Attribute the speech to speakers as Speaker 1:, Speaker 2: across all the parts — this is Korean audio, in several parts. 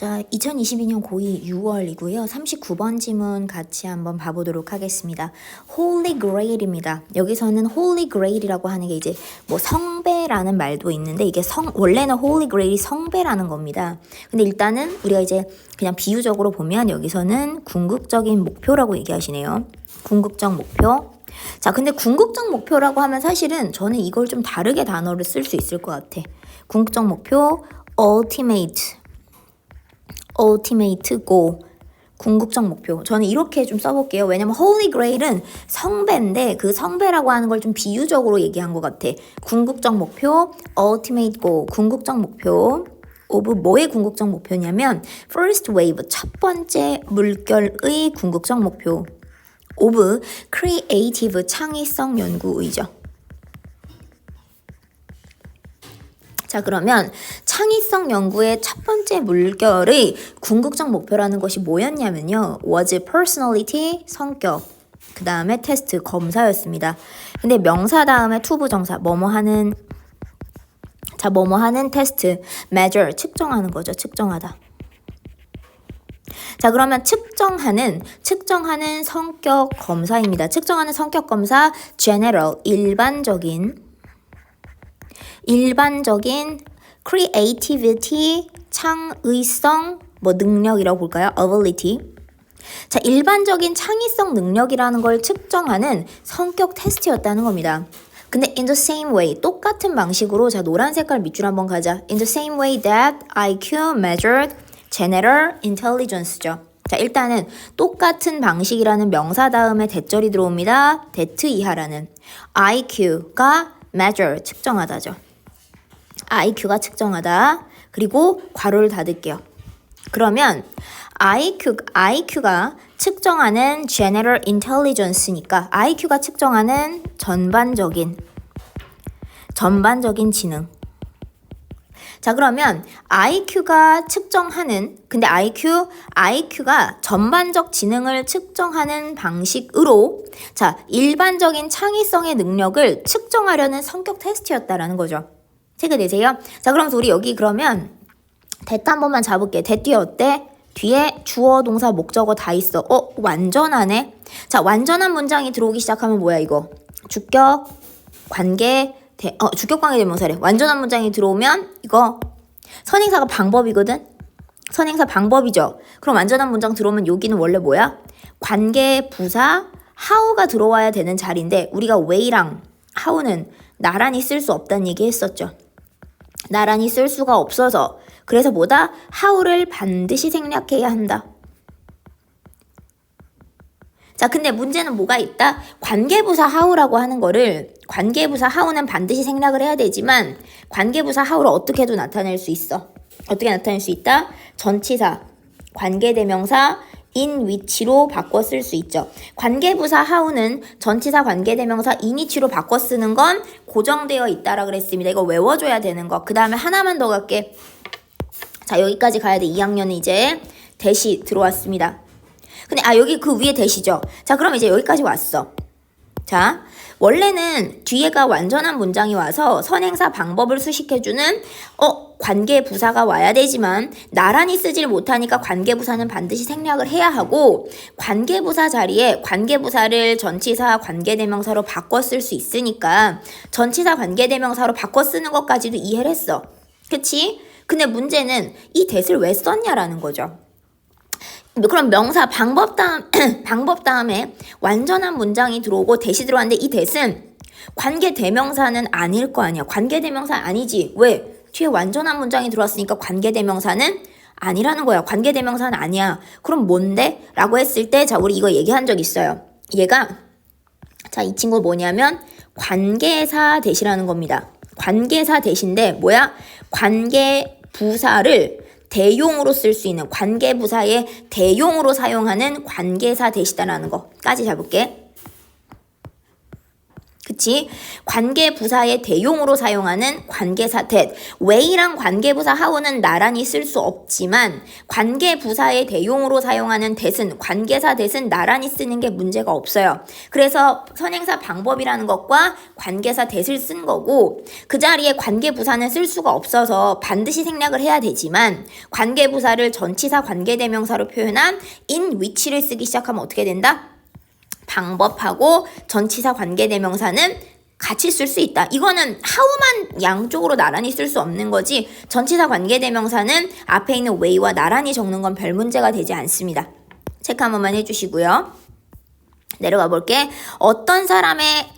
Speaker 1: 자, 2022년 고2 6월이고요. 39번 지문 같이 한번 봐보도록 하겠습니다. Holy Grail입니다. 여기서는 Holy Grail이라고 하는 게 이제 뭐 성배라는 말도 있는데 이게 원래는 Holy Grail이 성배라는 겁니다. 근데 일단은 우리가 이제 그냥 비유적으로 보면 여기서는 궁극적인 목표라고 얘기하시네요. 궁극적 목표. 자, 근데 궁극적 목표라고 하면 사실은 저는 이걸 좀 다르게 단어를 쓸 수 있을 것 같아. 궁극적 목표, ultimate goal, 궁극적 목표. 저는 이렇게 좀 써볼게요. 왜냐면 Holy Grail은 성배인데 그 성배라고 하는 걸 좀 비유적으로 얘기한 것 같아. 궁극적 목표, ultimate goal, 궁극적 목표. of 뭐의 궁극적 목표냐면 first wave, 첫 번째 물결의 궁극적 목표. of creative, 창의성 연구의죠. 자, 그러면 창의성 연구의 첫 번째 물결의 궁극적 목표라는 것이 뭐였냐면요. was personality, 성격, 그 다음에 테스트, 검사였습니다. 근데 명사 다음에 투부정사, 뭐뭐하는, 자, 뭐뭐하는 테스트, measure, 측정하는 거죠. 측정하다. 자, 그러면 측정하는 성격 검사입니다. 측정하는 성격 검사, general, 일반적인 creativity, 창의성, 뭐 능력이라고 볼까요? ability. 자, 일반적인 창의성 능력이라는 걸 측정하는 성격 테스트였다는 겁니다. 근데 in the same way, 똑같은 방식으로, 자, 노란 색깔 밑줄 한번 가자. In the same way that IQ measured general intelligence죠. 자, 일단은 똑같은 방식이라는 명사 다음에 대절이 들어옵니다. that 이하라는 IQ가 measure, 측정하다죠. IQ가 측정하다. 그리고 괄호를 닫을게요. 그러면 IQ가 측정하는 general intelligence니까 IQ가 측정하는 전반적인 지능. 자, 그러면 IQ가 측정하는, 근데 IQ가 전반적 지능을 측정하는 방식으로, 자, 일반적인 창의성의 능력을 측정하려는 성격 테스트였다라는 거죠. 체크되세요? 자, 그럼 우리 여기 그러면 that 한 번만 잡을게. that 뒤에 어때? 뒤에 주어, 동사, 목적어 다 있어. 완전하네. 자, 완전한 문장이 들어오기 시작하면 뭐야 이거? 주격, 관계, 주격, 관계, 대명사래. 완전한 문장이 들어오면 이거 선행사가 방법이거든? 선행사 방법이죠. 그럼 완전한 문장 들어오면 여기는 원래 뭐야? 관계, 부사, how가 들어와야 되는 자리인데 우리가 way랑 how는 나란히 쓸 수 없다는 얘기 했었죠. 나란히 쓸 수가 없어서 그래서 뭐다? how를 반드시 생략해야 한다. 자, 근데 문제는 뭐가 있다? 관계부사 how라고 하는 거를 관계부사 how는 반드시 생략을 해야 되지만 관계부사 how를 어떻게도 나타낼 수 있어. 어떻게 나타낼 수 있다? 전치사, 관계대명사, in which로 바꿔 쓸 수 있죠. 관계부사 how는 전치사 관계대명사 in which로 바꿔 쓰는 건 고정되어 있다라 그랬습니다. 이거 외워줘야 되는 거. 그 다음에 하나만 더 갈게. 자, 여기까지 가야 돼. 2학년은 이제 대시 들어왔습니다. 근데 여기 그 위에 대시죠. 자, 그럼 이제 여기까지 왔어. 자, 원래는 뒤에가 완전한 문장이 와서 선행사 방법을 수식해주는 관계부사가 와야 되지만 나란히 쓰질 못하니까 관계부사는 반드시 생략을 해야 하고 관계부사 자리에 관계부사를 전치사 관계대명사로 바꿔 쓸 수 있으니까 전치사 관계대명사로 바꿔 쓰는 것까지도 이해를 했어. 그치? 근데 문제는 이 that을 왜 썼냐라는 거죠. 그럼 명사 방법 다음에 완전한 문장이 들어오고 that이 들어왔는데 이 that은 관계대명사는 아닐 거 아니야. 관계대명사 아니지. 왜? 뒤에 완전한 문장이 들어왔으니까 관계대명사는 아니라는 거야. 관계대명사는 아니야. 그럼 뭔데? 라고 했을 때 자, 우리 이거 얘기한 적 있어요. 얘가 자, 이 친구 뭐냐면 관계사 that이라는 겁니다. 관계사 that인데 뭐야? 관계부사를 대용으로 쓸 수 있는 관계부사의 대용으로 사용하는 관계사 that이다라는 거까지 잡을게. 그치? 관계부사의 대용으로 사용하는 관계사 that. way랑 관계부사 how는 나란히 쓸 수 없지만 관계부사의 대용으로 사용하는 that은 관계사 that은 나란히 쓰는 게 문제가 없어요. 그래서 선행사 방법이라는 것과 관계사 that을 쓴 거고 그 자리에 관계부사는 쓸 수가 없어서 반드시 생략을 해야 되지만 관계부사를 전치사 관계대명사로 표현한 in which를 쓰기 시작하면 어떻게 된다? 방법하고 전치사 관계대명사는 같이 쓸 수 있다. 이거는 how만 양쪽으로 나란히 쓸 수 없는 거지 전치사 관계대명사는 앞에 있는 way와 나란히 적는 건 별 문제가 되지 않습니다. 체크 한 번만 해주시고요. 내려가 볼게. 어떤 사람의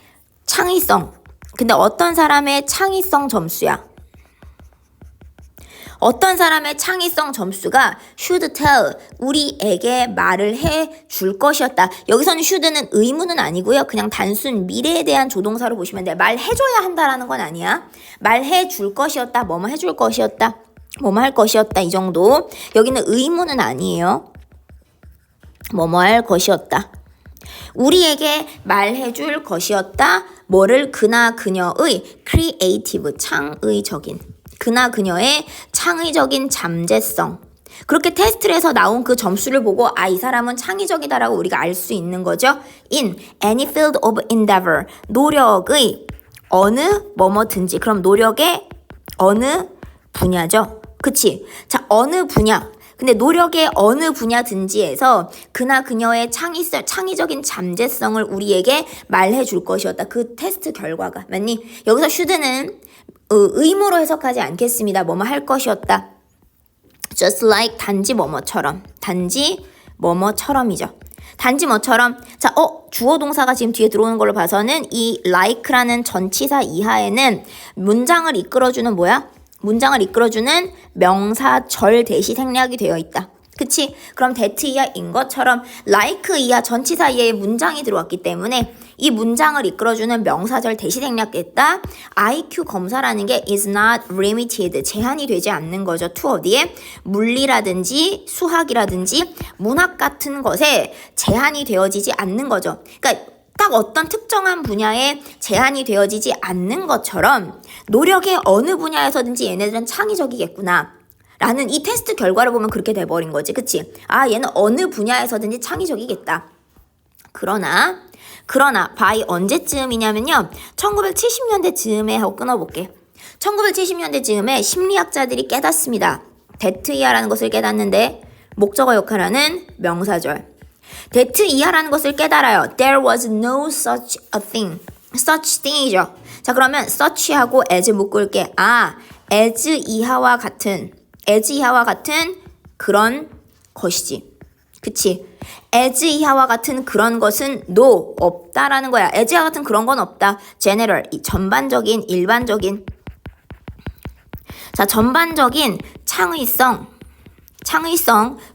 Speaker 1: 창의성. 근데 어떤 사람의 창의성 점수야. 어떤 사람의 창의성 점수가 should tell, 우리에게 말을 해 줄 것이었다. 여기서는 should는 의무는 아니고요. 그냥 단순 미래에 대한 조동사로 보시면 돼요. 말해줘야 한다라는 건 아니야. 말해 줄 것이었다. 뭐뭐 해줄 것이었다. 뭐뭐 할 것이었다. 이 정도. 여기는 의무는 아니에요. 뭐뭐 할 것이었다. 우리에게 말해줄 것이었다. 뭐를 그나 그녀의 creative, 창의적인. 그나 그녀의 창의적인 잠재성. 그렇게 테스트를 해서 나온 그 점수를 보고 이 사람은 창의적이다라고 우리가 알 수 있는 거죠. In any field of endeavor. 노력의 어느 뭐뭐든지. 그럼 노력의 어느 분야죠. 그치? 자, 어느 분야. 근데 노력의 어느 분야든지에서 그나 그녀의 창의적인 잠재성을 우리에게 말해 줄 것이었다. 그 테스트 결과가. 맞니? 여기서 should는 의무로 해석하지 않겠습니다. 뭐뭐 할 것이었다. Just like 단지 뭐뭐처럼. 단지 뭐뭐처럼이죠. 단지 뭐처럼. 자, 주어 동사가 지금 뒤에 들어오는 걸로 봐서는 이 like라는 전치사 이하에는 문장을 이끌어주는 뭐야? 문장을 이끌어주는 명사절 대시 생략이 되어 있다. 그치? 그럼 that 이하인 것처럼 like 이하 전치사 이하의 문장이 들어왔기 때문에 이 문장을 이끌어주는 명사절 대시 생략했다. IQ 검사라는 게 is not limited. 제한이 되지 않는 거죠. to 어디에? 물리라든지 수학이라든지 문학 같은 것에 제한이 되어지지 않는 거죠. 그러니까 딱 어떤 특정한 분야에 제한이 되어지지 않는 것처럼 노력의 어느 분야에서든지 얘네들은 창의적이겠구나. 라는 이 테스트 결과를 보면 그렇게 돼버린 거지. 그치? 얘는 어느 분야에서든지 창의적이겠다. 그러나 by 언제쯤이냐면요. 1970년대 즈음에 하고 끊어볼게. 1970년대 즈음에 심리학자들이 깨닫습니다. that 이하라는 것을 깨닫는데 목적어 역할하는 명사절. that 이하라는 것을 깨달아요. There was no such a thing. such thing이죠. 자, 그러면 such하고 as 묶을게. as 이하와 같은 그런 것이지. 그치? as 이하와 같은 그런 것은 no, 없다라는 거야. as 이하와 같은 그런 건 없다. general, 전반적인, 일반적인. 자, 전반적인 창의성,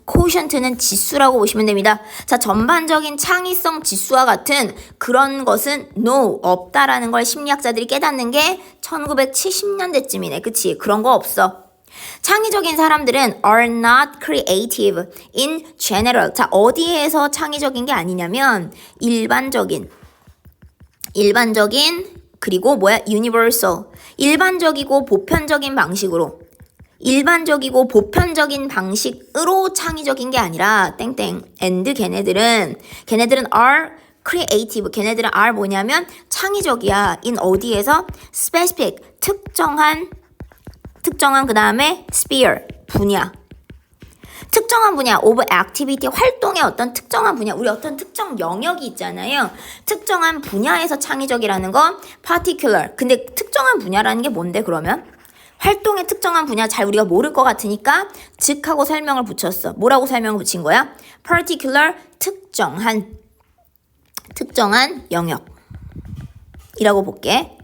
Speaker 1: quotient는 지수라고 보시면 됩니다. 자, 전반적인 창의성 지수와 같은 그런 것은 no, 없다라는 걸 심리학자들이 깨닫는 게 1970년대쯤이네. 그치? 그런 거 없어. 창의적인 사람들은 are not creative in general. 자, 어디에서 창의적인 게 아니냐면 일반적인 그리고 universal. 일반적이고 보편적인 방식으로 창의적인 게 아니라 땡땡. and 걔네들은 are creative. 걔네들은 are 뭐냐면 창의적이야. in 어디에서? specific. 특정한 그 다음에 sphere. 분야. 특정한 분야 of activity. 활동의 어떤 특정한 분야. 우리 어떤 특정 영역이 있잖아요. 특정한 분야에서 창의적이라는 건 particular. 근데 특정한 분야라는 게 뭔데 그러면? 활동의 특정한 분야 잘 우리가 모를 것 같으니까 즉하고 설명을 붙였어. 뭐라고 설명을 붙인 거야? particular, 특정한 영역이라고 볼게.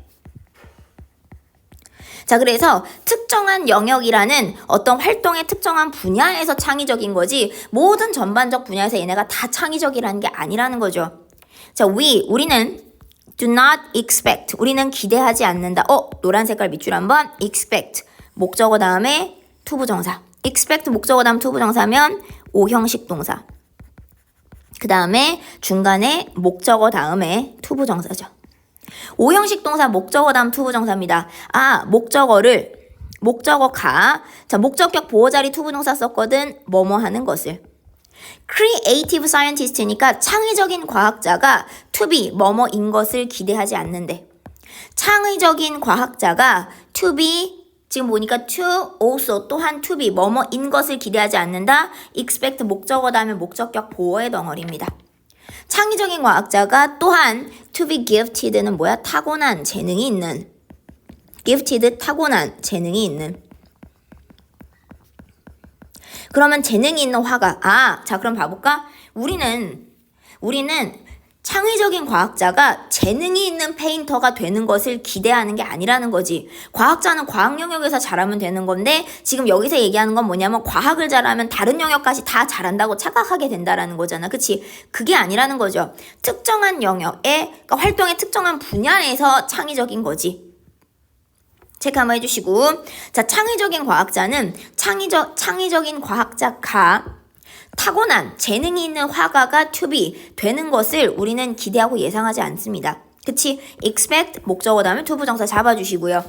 Speaker 1: 자, 그래서 특정한 영역이라는 어떤 활동의 특정한 분야에서 창의적인 거지 모든 전반적 분야에서 얘네가 다 창의적이라는 게 아니라는 거죠. 자, 우리는 do not expect. 우리는 기대하지 않는다. 노란 색깔 밑줄 한번. expect. 목적어 다음에 투부정사. expect 목적어 다음 투부정사면 오형식 동사. 그 다음에 중간에 목적어 다음에 투부정사죠. 오형식 동사 목적어 다음 투부정사입니다. 목적어가 자, 목적격 보호자리 투부정사 썼거든. 뭐뭐 하는 것을. creative scientist니까 창의적인 과학자가 to be 뭐뭐인 것을 기대하지 않는데. 창의적인 과학자가 to be 지금 보니까 to also 또한 to be 뭐뭐인 것을 기대하지 않는다. expect 목적어 다음에 목적격 보어의 덩어리입니다. 창의적인 과학자가 또한 to be gifted는 뭐야? 타고난 재능이 있는. gifted 타고난 재능이 있는. 그러면 재능이 있는 화가 자 그럼 봐볼까? 우리는 창의적인 과학자가 재능이 있는 페인터가 되는 것을 기대하는 게 아니라는 거지. 과학자는 과학 영역에서 잘하면 되는 건데 지금 여기서 얘기하는 건 뭐냐면 과학을 잘하면 다른 영역까지 다 잘한다고 착각하게 된다라는 거잖아. 그치? 그게 아니라는 거죠. 특정한 영역에 그러니까 활동의 특정한 분야에서 창의적인 거지. 체크 한번 해주시고 자 창의적인 과학자는 창의적인 과학자가 타고난 재능이 있는 화가가 to be 되는 것을 우리는 기대하고 예상하지 않습니다. 그치? expect 목적어 다음에 투부정사 잡아주시고요.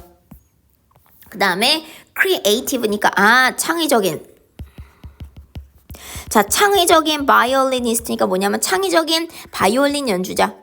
Speaker 1: 그 다음에 creative니까 창의적인 자 창의적인 바이올리니스트니까 뭐냐면 창의적인 바이올린 연주자.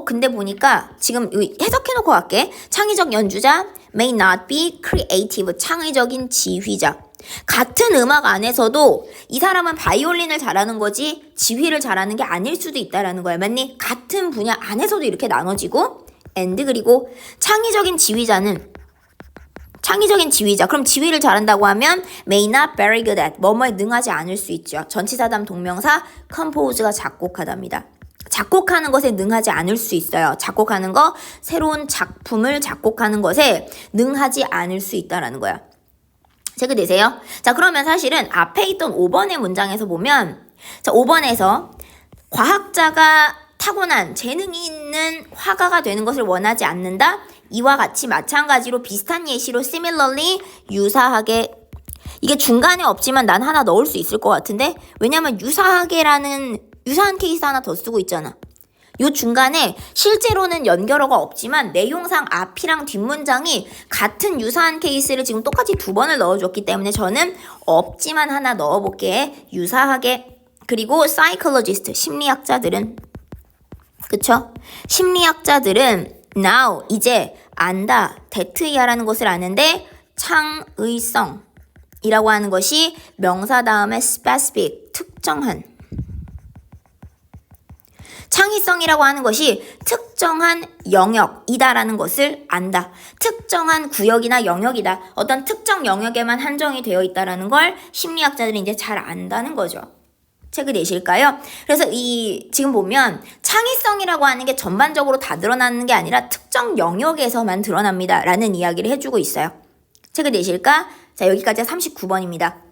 Speaker 1: 근데 보니까 지금 해석해놓고 갈게. 창의적 연주자 may not be creative. 창의적인 지휘자. 같은 음악 안에서도 이 사람은 바이올린을 잘하는 거지 지휘를 잘하는 게 아닐 수도 있다라는 거야. 맞니? 같은 분야 안에서도 이렇게 나눠지고 and 그리고 창의적인 지휘자. 그럼 지휘를 잘한다고 하면 may not very good at. 뭐뭐에 능하지 않을 수 있죠. 전치사 다음 동명사 compose가 작곡하답니다. 작곡하는 것에 능하지 않을 수 있어요. 작곡하는 거, 새로운 작품을 작곡하는 것에 능하지 않을 수 있다라는 거야. 체크되세요? 자, 그러면 사실은 앞에 있던 5번의 문장에서 보면 자, 5번에서 과학자가 타고난 재능이 있는 화가가 되는 것을 원하지 않는다. 이와 같이 마찬가지로 비슷한 예시로 similarly 유사하게 이게 중간에 없지만 난 하나 넣을 수 있을 것 같은데 왜냐면 유사한 케이스 하나 더 쓰고 있잖아. 요 중간에 실제로는 연결어가 없지만 내용상 앞이랑 뒷문장이 같은 유사한 케이스를 지금 똑같이 2번을 넣어줬기 때문에 저는 없지만 하나 넣어볼게. 유사하게. 그리고 psychologist 심리학자들은 그쵸? 심리학자들은 now 이제 안다. that이라는 것을 아는데 창의성이라고 하는 것이 명사 다음에 specific 특정한 창의성이라고 하는 것이 특정한 영역이다라는 것을 안다. 특정한 구역이나 영역이다. 어떤 특정 영역에만 한정이 되어 있다라는 걸 심리학자들이 이제 잘 안다는 거죠. 체크되실까요? 그래서 지금 보면 창의성이라고 하는 게 전반적으로 다 드러나는 게 아니라 특정 영역에서만 드러납니다. 라는 이야기를 해주고 있어요. 체크되실까? 자, 여기까지가 39번입니다.